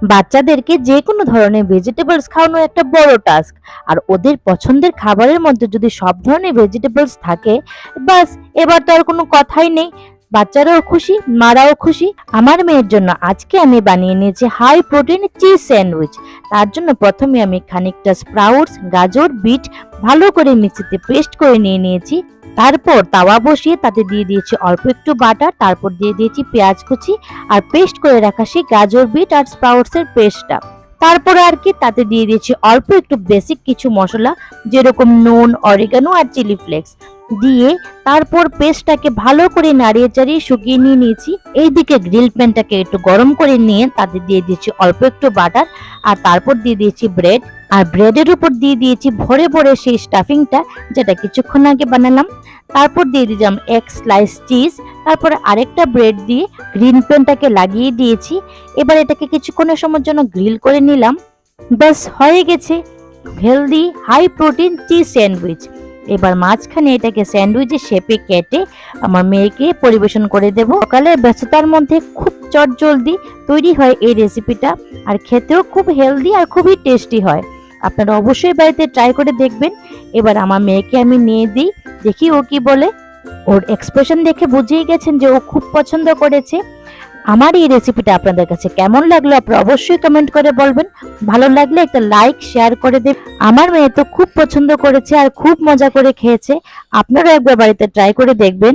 বাচ্চাদেরকে যে কোনো ধরনের ভেজিটেবলস খাওয়ানো একটা বড় টাস্ক। আর ওদের পছন্দের খাবারের মধ্যে যদি সব ধরনের ভেজিটেবলস থাকে, বাস এবার তো আর কোনো কথাই নেই। বাচ্চারাও খুশি, মারাও খুশি। আমার মেয়ের জন্য আজকে আমি বানিয়ে নিয়েছি হাই প্রোটিন চিজ স্যান্ডউইচ। তার জন্য প্রথমে আমি খানিকটা স্প্রাউটস, গাজর, বিট ভালো করে মিক্সিতে পেস্ট করে নিয়েছি। তারপর তাওয়া বসিয়ে তাতে দিয়ে দিয়েছি অল্প একটু বাটার, তারপর দিয়ে দিয়েছি পেঁয়াজ কুচি আর পেস্ট করে রাখা সেই গাজর, বিট আর স্প্রাউটস এর পেস্টটা। তারপরে আর কি তাতে দিয়ে দিয়েছি অল্প একটু বেসিক কিছু মশলা, যেরকম নুন, অরিগানো আর চিলি ফ্লেক্স দিয়ে তারপর পেস্টটাকে ভালো করে নাড়িয়ে চাড়িয়ে শুকিয়ে নিয়েছি। এইদিকে গ্রিল প্যানটাকে একটু গরম করে নিয়ে তাতে দিয়ে দিয়েছি অল্প একটু বাটার আর তারপর দিয়ে দিয়েছি ব্রেড। আর ব্রেডের উপর দিয়ে দিয়েছি ভরে ভরে সেই স্টাফিংটা, যেটা কিছুক্ষণ আগে বানালাম। তারপর দিয়ে দিলাম এক স্লাইস চিজ, তারপরে আরেকটা ব্রেড দিয়ে গ্রিন প্যানটাকে লাগিয়ে দিয়েছি। এবার এটাকে কিছুক্ষণের সময়ের জন্য গ্রিল করে নিলাম। ব্যাস হয়ে গেছে healthy high protein cheese sandwich. এবার মাঝখানে এটাকে স্যান্ডউইচের শেপে কেটে আমার মেয়েকে পরিবেশন করে দেব। সকালের ব্যস্ততার মধ্যে খুব চটজলদি তৈরি হয় এই রেসিপিটা, আর খেতেও খুব হেলদি আর খুবই টেস্টি হয়। আপনারা অবশ্যই বাড়িতে ট্রাই করে দেখবেন। এবার আমার মেয়েকে আমি নিয়ে দিই, দেখি ও কি বলে। ওর এক্সপ্রেশন দেখে বুঝেই গেছেন যে ও খুব পছন্দ করেছে। আমার এই রেসিপিটা আপনাদের কাছে কেমন লাগলো আপনারা অবশ্যই কমেন্ট করে বলবেন। ভালো লাগলে একটা লাইক শেয়ার করে দেবেন। আমার মেয়ে তো খুব পছন্দ করেছে আর খুব মজা করে খেয়েছে। আপনারা একবার বাড়িতে ট্রাই করে দেখবেন।